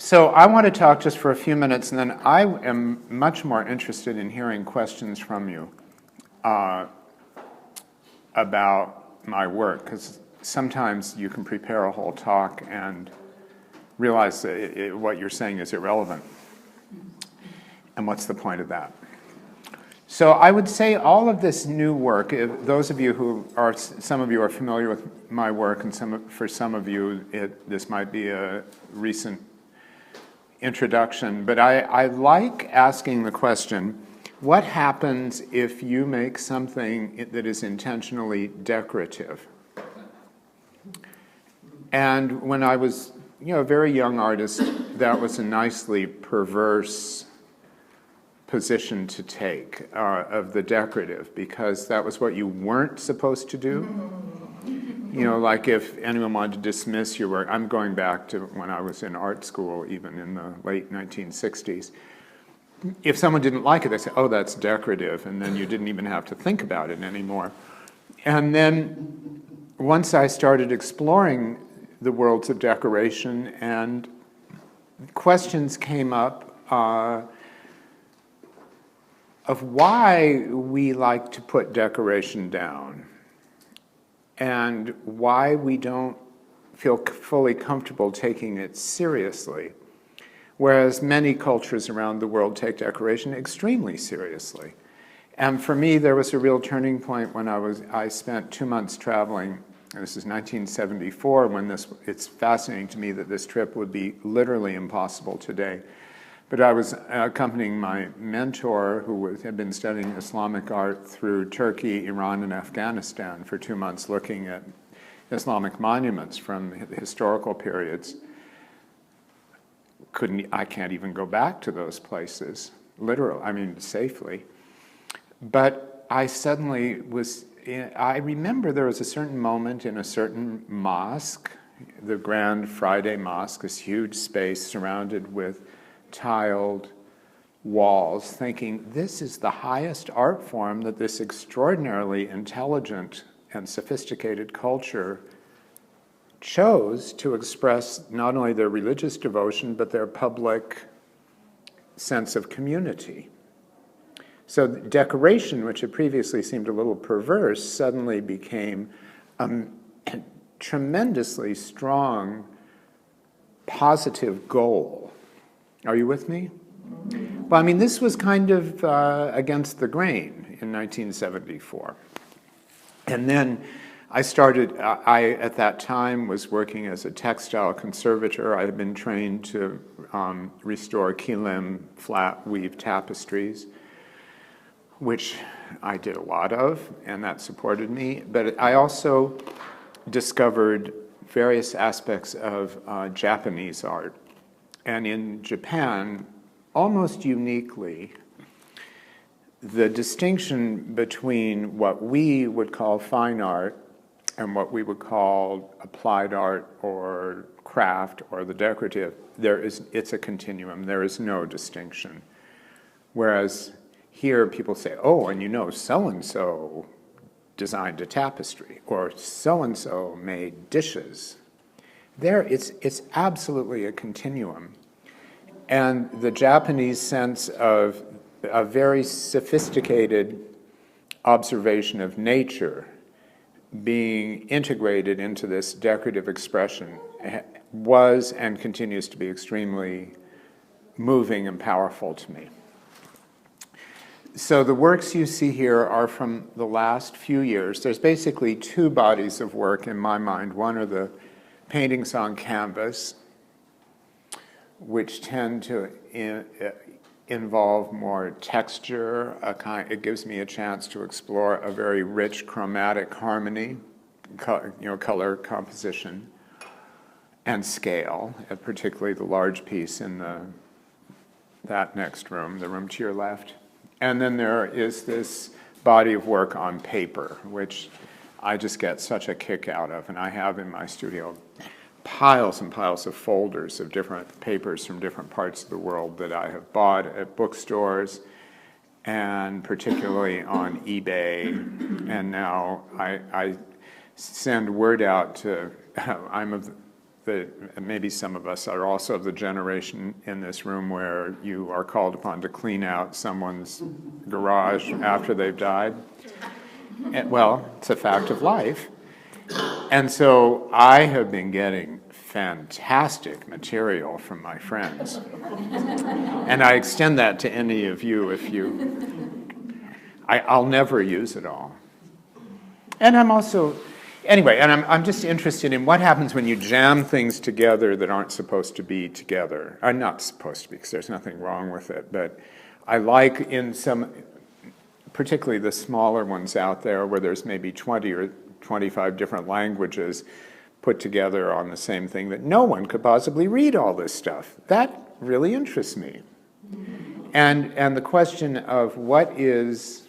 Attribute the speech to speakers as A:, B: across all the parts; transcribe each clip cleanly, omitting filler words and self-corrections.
A: So I want to talk just for a few minutes, and then I am much more interested in hearing questions from you about my work, because sometimes you can prepare a whole talk and realize that what you're saying is irrelevant. And what's the point of that? So I would say all of this new work, those of you who are, some of you are familiar with my work, and for some of you this might be a recent introduction, but I like asking the question, what happens if you make something that is intentionally decorative? And when I was a very young artist, that was a nicely perverse position to take of the decorative, because that was what you weren't supposed to do. Like if anyone wanted to dismiss your work, I'm going back to when I was in art school, even in the late 1960s. If someone didn't like it, they said, oh, that's decorative, and then you didn't even have to think about it anymore. And then once I started exploring the worlds of decoration, and questions came up of why we like to put decoration down, and why we don't feel fully comfortable taking it seriously, whereas many cultures around the world take decoration extremely seriously. And for me, there was a real turning point when I spent 2 months traveling. This is 1974, when it's fascinating to me that this trip would be literally impossible today. But I was accompanying my mentor, who had been studying Islamic art through Turkey, Iran, and Afghanistan for 2 months, looking at Islamic monuments from historical periods. I can't even go back to those places, literally, safely. But I suddenly I remember there was a certain moment in a certain mosque, the Grand Friday Mosque, this huge space surrounded with tiled walls, thinking this is the highest art form that this extraordinarily intelligent and sophisticated culture chose to express not only their religious devotion, but their public sense of community. So decoration, which had previously seemed a little perverse, suddenly became a tremendously strong, positive goal. Are you with me? Well, this was kind of against the grain in 1974. And then I at that time was working as a textile conservator. I had been trained to restore kilim, flat weave tapestries, which I did a lot of, and that supported me. But I also discovered various aspects of Japanese art. And in Japan, almost uniquely, the distinction between what we would call fine art and what we would call applied art or craft or the decorative, it's a continuum. There is no distinction. Whereas here people say, oh, and so-and-so designed a tapestry, or so-and-so made dishes. There, it's absolutely a continuum. And the Japanese sense of a very sophisticated observation of nature being integrated into this decorative expression was and continues to be extremely moving and powerful to me. So the works you see here are from the last few years. There's basically two bodies of work in my mind. One are the paintings on canvas, which tend to involve more texture. It gives me a chance to explore a very rich chromatic harmony, color composition, and scale, particularly the large piece in that next room, the room to your left. And then there is this body of work on paper, which I just get such a kick out of, and I have in my studio piles and piles of folders of different papers from different parts of the world that I have bought at bookstores, and particularly on eBay. And now I send word out to, I'm of maybe some of us are also the generation in this room where you are called upon to clean out someone's garage after they've died. Well, it's a fact of life. And so I have been getting fantastic material from my friends. And I extend that to any of you if you... I'll never use it all. And I'm also... Anyway, and I'm just interested in what happens when you jam things together that aren't supposed to be together. I'm not supposed to be, because there's nothing wrong with it, but I like in some, particularly the smaller ones out there, where there's maybe 20 or 25 different languages put together on the same thing, that no one could possibly read all this stuff. That really interests me. And the question of what is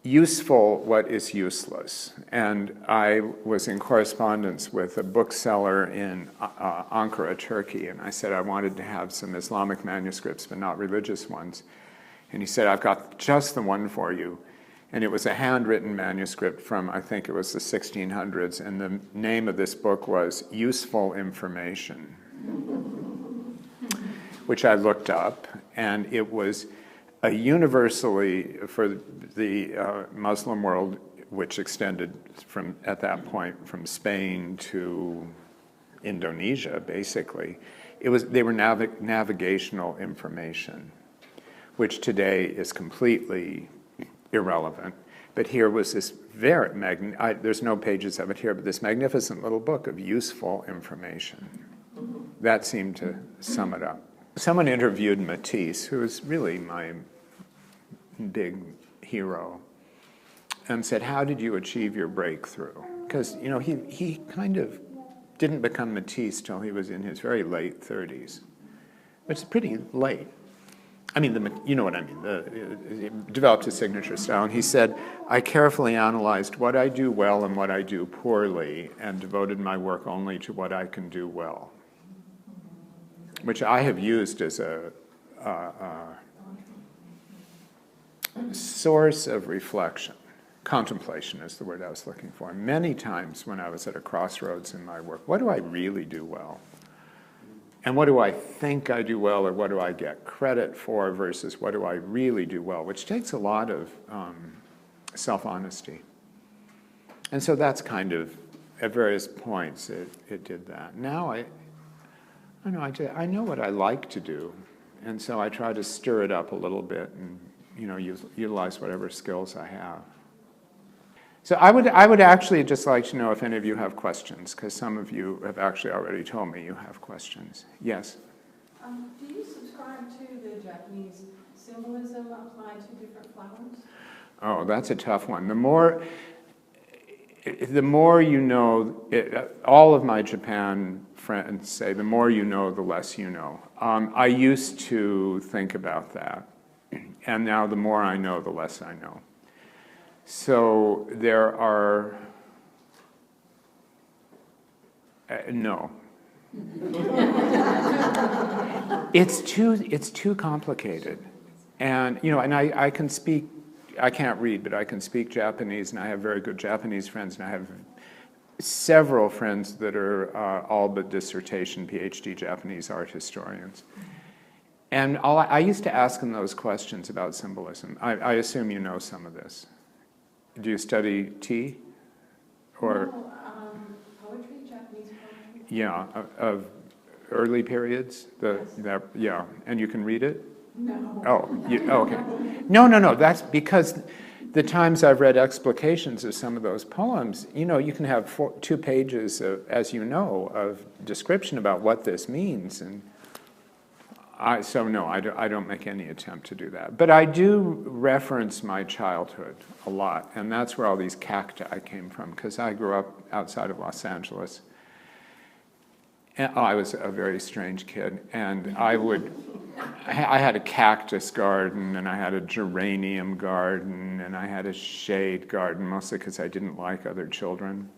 A: useful, what is useless. And I was in correspondence with a bookseller in Ankara, Turkey, and I said I wanted to have some Islamic manuscripts, but not religious ones. And he said, I've got just the one for you. And it was a handwritten manuscript from, I think it was the 1600s, and the name of this book was Useful Information, which I looked up, and it was a universally, for the Muslim world, which extended from, at that point, from Spain to Indonesia, basically, they were navigational information, which today is completely irrelevant. But here was this very, there's no pages of it here, but this magnificent little book of useful information. That seemed to sum it up. Someone interviewed Matisse, who is really my big hero, and said, how did you achieve your breakthrough? Because, you know, he kind of didn't become Matisse till he was in his very late 30s, which is pretty late. I mean, you know what I mean. He developed his signature style, and he said, I carefully analyzed what I do well and what I do poorly, and devoted my work only to what I can do well, which I have used as a source of reflection. Contemplation is the word I was looking for. Many times when I was at a crossroads in my work, what do I really do well? And what do I think I do well, or what do I get credit for, versus what do I really do well, which takes a lot of self-honesty. And so that's kind of, at various points, it did that. Now I know what I like to do, and so I try to stir it up a little bit and, you know, utilize whatever skills I have. So I would actually just like to know if any of you have questions, because some of you have actually already told me you have questions. Yes?
B: Do you subscribe to the Japanese symbolism applied to different flowers?
A: Oh, that's a tough one. The more you know, all of my Japan friends say, the more you know, the less you know. I used to think about that, and now the more I know, the less I know. So there are, no. It's too complicated. And, you know, and I can speak, I can't read, but I can speak Japanese, and I have very good Japanese friends, and I have several friends that are all but dissertation PhD Japanese art historians. And I used to ask them those questions about symbolism. I assume you know some of this. Do you study tea? Or
B: no, poetry, Japanese poetry?
A: Yeah, of early periods?
B: Yes.
A: Yeah, and you can read it?
B: No.
A: Okay. No, that's because the times I've read explications of some of those poems, you know, you can have 2 pages, as you know, of description about what this means, and so no, I don't make any attempt to do that. But I do reference my childhood a lot, and that's where all these cacti came from, because I grew up outside of Los Angeles. And I was a very strange kid, and I had a cactus garden, and I had a geranium garden, and I had a shade garden, mostly because I didn't like other children.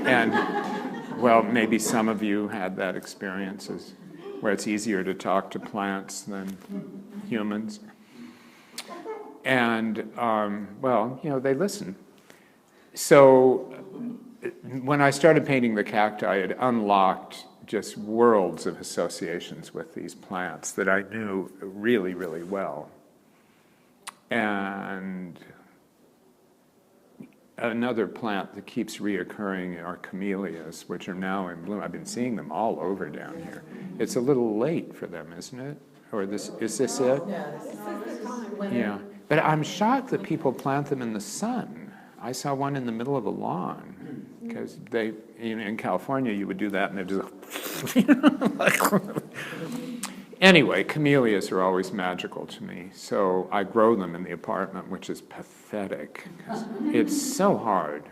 A: And, well, maybe some of you had that experience, where it's easier to talk to plants than humans. And, well, you know, they listen. So when I started painting the cacti, it unlocked just worlds of associations with these plants that I knew really, really well. And another plant that keeps reoccurring are camellias, which are now in bloom. I've been seeing them all over down here. It's a little late for them, isn't it? Or this is this it? Yeah. But I'm shocked that people plant them in the sun. I saw one in the middle of a lawn, because they, in California, you would do that and they'd just, Anyway, camellias are always magical to me, so I grow them in the apartment, which is pathetic. It's so hard.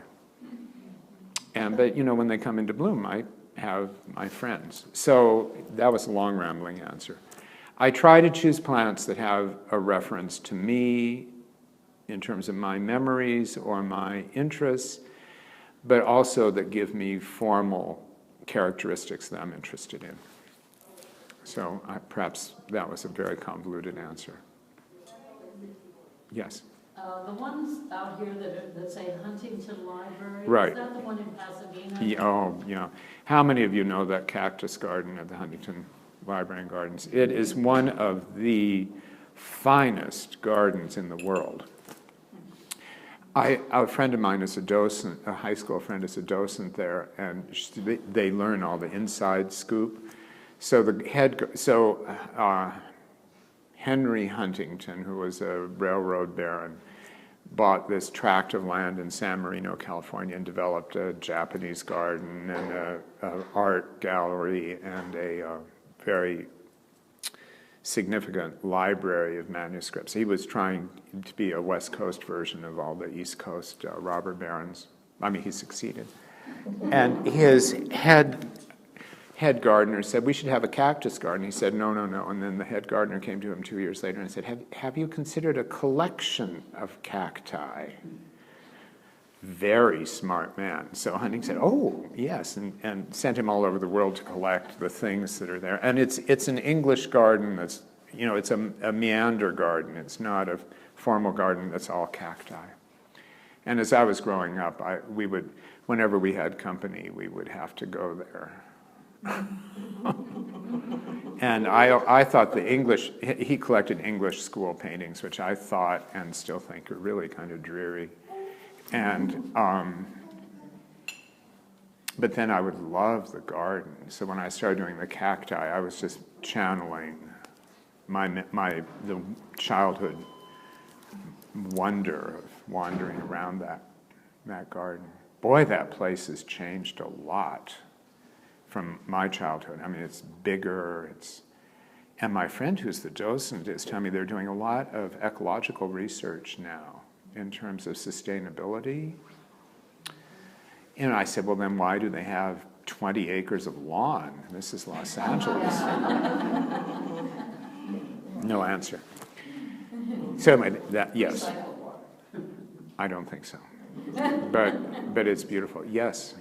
A: But when they come into bloom, I have my friends. So that was a long, rambling answer. I try to choose plants that have a reference to me in terms of my memories or my interests, but also that give me formal characteristics that I'm interested in. So perhaps that was a very convoluted answer. Yes?
C: The ones out here that say Huntington Library,
A: right.
C: Is that the one in Pasadena?
A: Yeah. How many of you know that Cactus Garden at the Huntington Library and Gardens? It is one of the finest gardens in the world. A friend of mine is a docent, a high school friend is a docent there, and they learn all the inside scoop. So Henry Huntington, who was a railroad baron, bought this tract of land in San Marino, California, and developed a Japanese garden and an art gallery and a very significant library of manuscripts. He was trying to be a West Coast version of all the East Coast robber barons. I mean, he succeeded. And his head gardener said, we should have a cactus garden. He said, no. And then the head gardener came to him 2 years later and said, have you considered a collection of cacti? Very smart man. So Hunting said, oh, yes, and sent him all over the world to collect the things that are there. And it's an English garden that's, it's a meander garden. It's not a formal garden that's all cacti. And as I was growing up, we would, whenever we had company, we would have to go there. And I thought he collected English school paintings, which I thought and still think are really kind of dreary. And but then I would love the garden. So when I started doing the cacti, I was just channeling the childhood wonder of wandering around that garden. Boy, that place has changed a lot from my childhood. I mean, it's bigger. And my friend who's the docent is telling me they're doing a lot of ecological research now in terms of sustainability. And I said, well, then why do they have 20 acres of lawn? This is Los Angeles. No answer. So anyway, yes. I don't think so. But it's beautiful. Yes?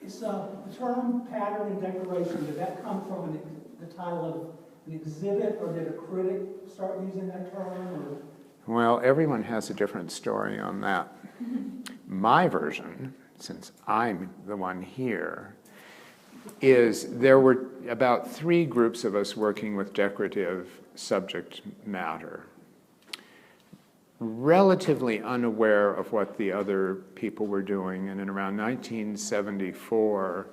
D: Is the term pattern and decoration, did that come from the title of an exhibit, or did a critic start using that term? Or?
A: Well, everyone has a different story on that. My version, since I'm the one here, is there were about 3 groups of us working with decorative subject matter, relatively unaware of what the other people were doing. And in around 1974,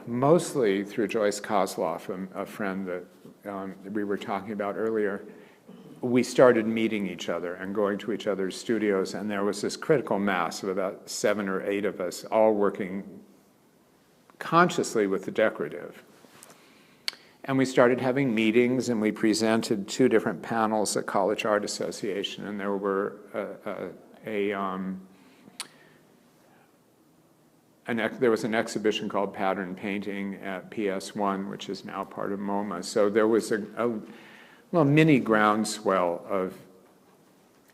A: mostly through Joyce Kozloff, a friend that we were talking about earlier, we started meeting each other and going to each other's studios, and there was this critical mass of about 7 or 8 of us all working consciously with the decorative. And we started having meetings, and we presented 2 different panels at College Art Association, and there were there was an exhibition called Pattern Painting at PS1, which is now part of MoMA. So there was a mini groundswell of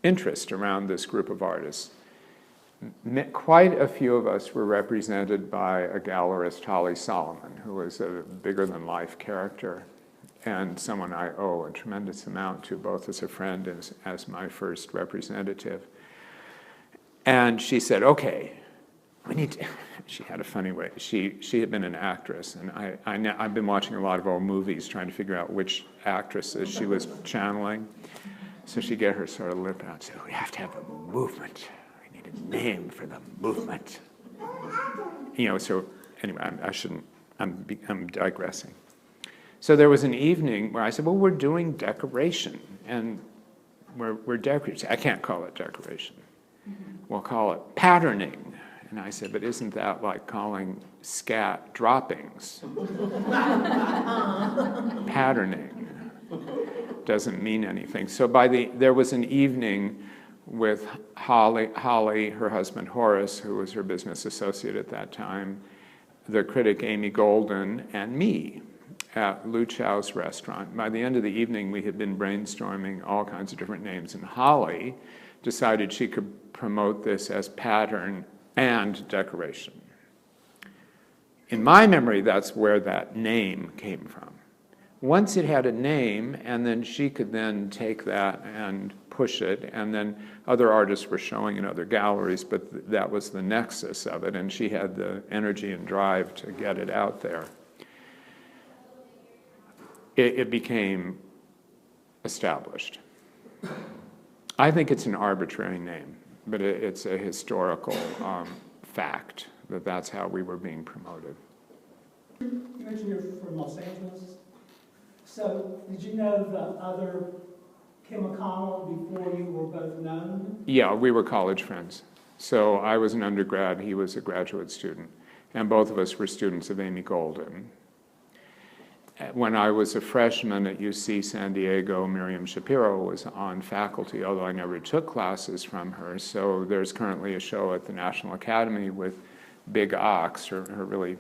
A: interest around this group of artists. Quite a few of us were represented by a gallerist, Holly Solomon, who was a bigger-than-life character and someone I owe a tremendous amount to, both as a friend and as my first representative. And she said, okay, we need to, she had a funny way. She had been an actress, and I've been watching a lot of old movies trying to figure out which actresses she was channeling. So she'd get her sort of lip out and say, we have to have a movement. We need a name for the movement. You know, so anyway, I'm digressing. So there was an evening where I said, well, we're doing decoration, and we're decorating. I can't call it decoration. We'll call it patterning. And I said, but isn't that like calling scat droppings? Patterning doesn't mean anything. So there was an evening with Holly, her husband Horace, who was her business associate at that time, the critic Amy Golden, and me at Lu Chow's restaurant. By the end of the evening, we had been brainstorming all kinds of different names, and Holly decided she could promote this as pattern and decoration. In my memory, that's where that name came from. Once it had a name, and then she could then take that and push it, and then other artists were showing in other galleries, but that was the nexus of it, and she had the energy and drive to get it out there. It became established. I think it's an arbitrary name, but it's a historical fact that that's how we were being promoted.
D: You mentioned you're from Los Angeles. So did you know the other Kim McConnell before you were both known?
A: Yeah, we were college friends. So I was an undergrad, he was a graduate student, and both of us were students of Amy Golden. When I was a freshman at UC San Diego, Miriam Shapiro was on faculty, although I never took classes from her. So there's currently a show at the National Academy with Big Ox, her really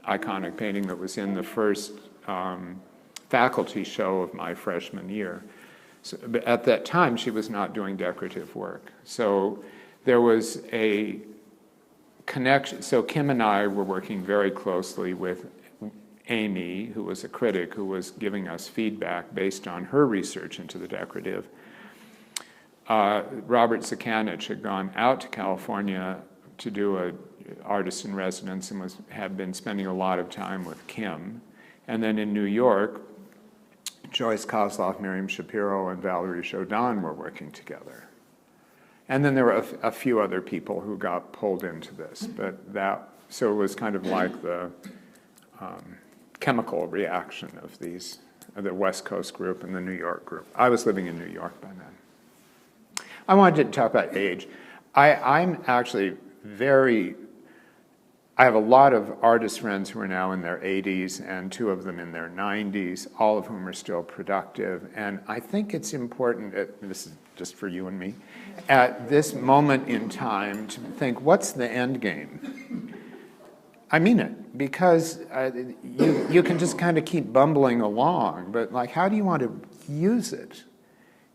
A: iconic painting that was in the first faculty show of my freshman year. So, but at that time, she was not doing decorative work. So there was a connection. So Kim and I were working very closely with Amy, who was a critic, who was giving us feedback based on her research into the decorative. Robert Zekanich had gone out to California to do an artist in residence and had been spending a lot of time with Kim. And then in New York, Joyce Kozloff, Miriam Shapiro, and Valerie Chaudon were working together. And then there were a few other people who got pulled into this, so it was kind of like the chemical reaction of the West Coast group and the New York group. I was living in New York by then. I wanted to talk about age. I'm actually I have a lot of artist friends who are now in their 80s and 2 of them in their 90s, all of whom are still productive. And I think it's important, this is just for you and me, at this moment in time to think, what's the end game? I mean it, because you can just kind of keep bumbling along, but like, how do you want to use it?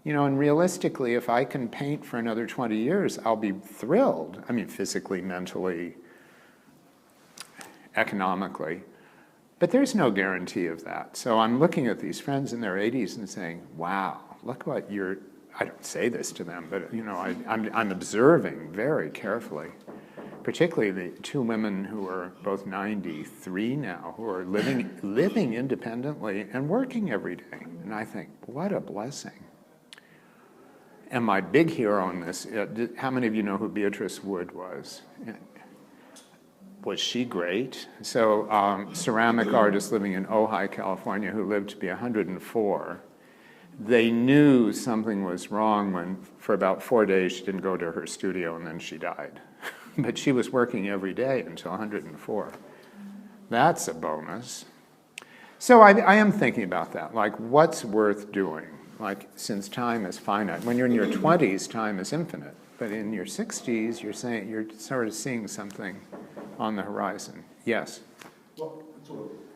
A: You know, and realistically, if I can paint for another 20 years, I'll be thrilled. I mean, physically, mentally, economically. But there's no guarantee of that. So I'm looking at these friends in their 80s and saying, wow, look what I don't say this to them, but you know, I'm observing very carefully, particularly the 2 women who are both 93 now, who are living independently and working every day. And I think, what a blessing. And my big hero in this, how many of you know who Beatrice Wood was? Was she great? So ceramic artist living in Ojai, California, who lived to be 104. They knew something was wrong when, for about 4 days, she didn't go to her studio and then she died. But she was working every day until 104. That's a bonus. So I am thinking about that, like what's worth doing? Like, since time is finite. When you're in your 20s, time is infinite. But in your 60s, you're sort of seeing something on the horizon. Yes?
E: Well,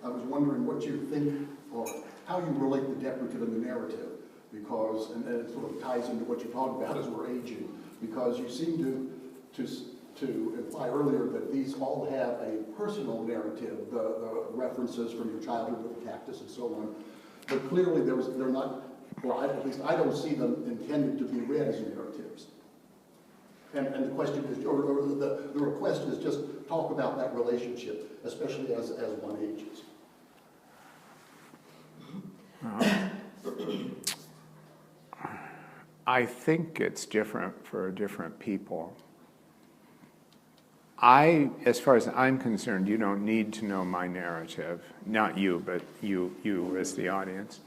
E: I was wondering what you think, or how you relate the decorative and the narrative, because, and it sort of ties into what you're talking about as we're aging, because you seem to imply earlier that these all have a personal narrative, the references from your childhood with the cactus and so on, but clearly they're not, well, at least I don't see them intended to be read as narratives. And the question is, or the request is just talk about that relationship, especially as one ages.
A: I think it's different for different people. As far as I'm concerned, you don't need to know my narrative. Not you, but you as the audience.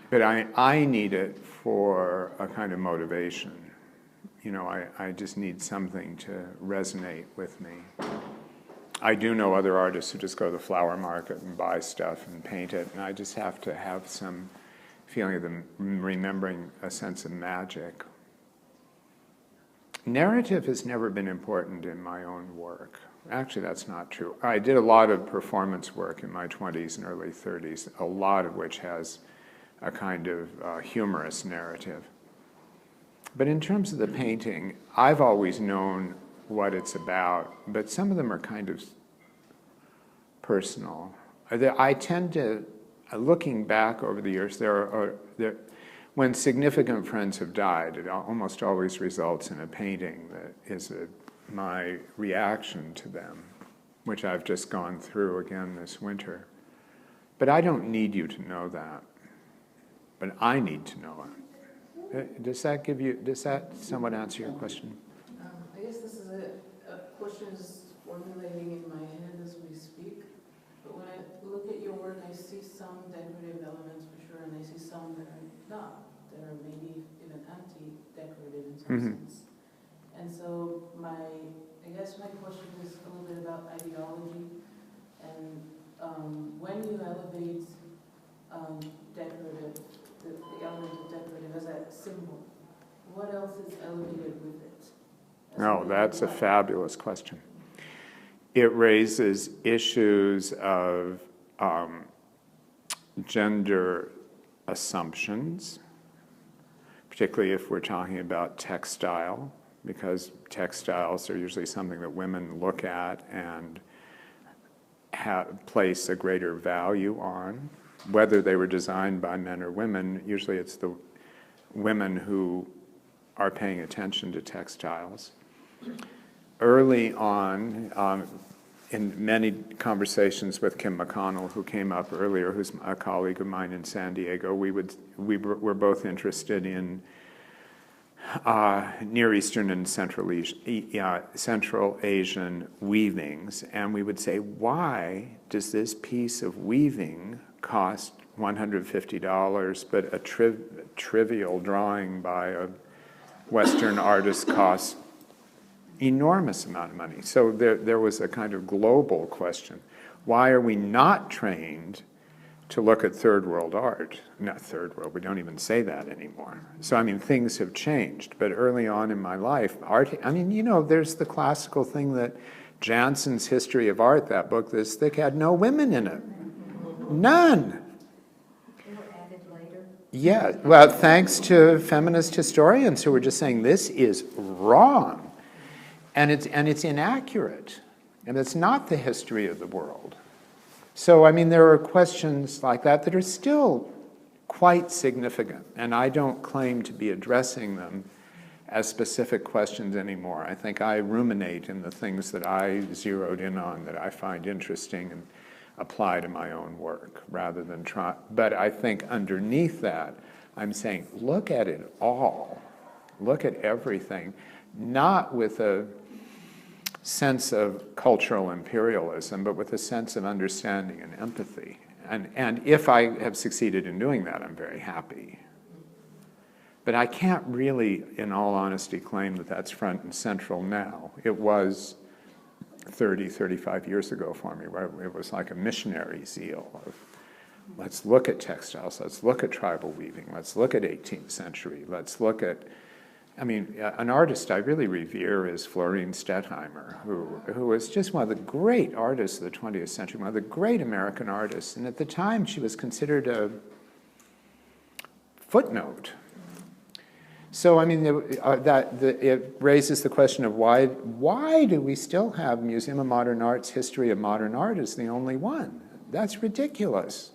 A: But I need it for a kind of motivation. You know, I just need something to resonate with me. I do know other artists who just go to the flower market and buy stuff and paint it, and I just have to have some feeling of them remembering a sense of magic. Narrative has never been important in my own work. Actually, that's not true. I did a lot of performance work in my 20s and early 30s, a lot of which has a kind of humorous narrative. But in terms of the painting, I've always known what it's about, but some of them are kind of personal. I tend to, looking back over the years, when significant friends have died, it almost always results in a painting that is my reaction to them, which I've just gone through again this winter. But I don't need you to know that. But I need to know it. Does that somewhat answer your question?
B: I guess this is a question is formulating in my head as we speak. But when I look at your work, I see some decorative elements for sure, and I see some that are not, that are maybe even anti-decorative in some sense. And so I guess my question is a little bit about ideology, and when you elevate decorative, the element of decorative as a symbol, what else is elevated with it?
A: No, that's a fabulous question. It raises issues of gender assumptions, particularly if we're talking about textile, because textiles are usually something that women look at and place a greater value on. Whether they were designed by men or women, usually it's the women who are paying attention to textiles. Early on, in many conversations with Kim McConnell, who came up earlier, who's a colleague of mine in San Diego, we were both interested in Near Eastern and Central Asian weavings, and we would say, why does this piece of weaving cost $150, but a trivial drawing by a Western artist costs enormous amount of money? So there was a kind of global question. Why are we not trained to look at third world art? Not third world, we don't even say that anymore. So, I mean, things have changed. But early on in my life, art, I mean, you know, there's the classical thing that Janssen's History of Art, that book this thick, had no women in it. None.
C: They were added later.
A: Yeah, well, thanks to feminist historians who were just saying this is wrong, and it's inaccurate, and it's not the history of the world. So, I mean, there are questions like that are still quite significant, and I don't claim to be addressing them as specific questions anymore. I think I ruminate in the things that I zeroed in on that I find interesting and apply to my own work rather than try. But I think underneath that, I'm saying, look at it all. Look at everything, not with a sense of cultural imperialism, but with a sense of understanding and empathy. And if I have succeeded in doing that, I'm very happy. But I can't really, in all honesty, claim that that's front and central now. It was 30, 35 years ago for me, where it was like a missionary zeal of, let's look at textiles, let's look at tribal weaving, let's look at 18th century, let's look at, I mean, an artist I really revere is Florine Stettheimer, who was just one of the great artists of the 20th century, one of the great American artists, and at the time she was considered a footnote. So, I mean, it raises the question of why do we still have Museum of Modern Art's History of Modern Art as the only one? That's ridiculous.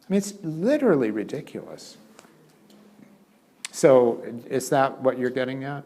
A: I mean, it's literally ridiculous. So, is that what you're getting at?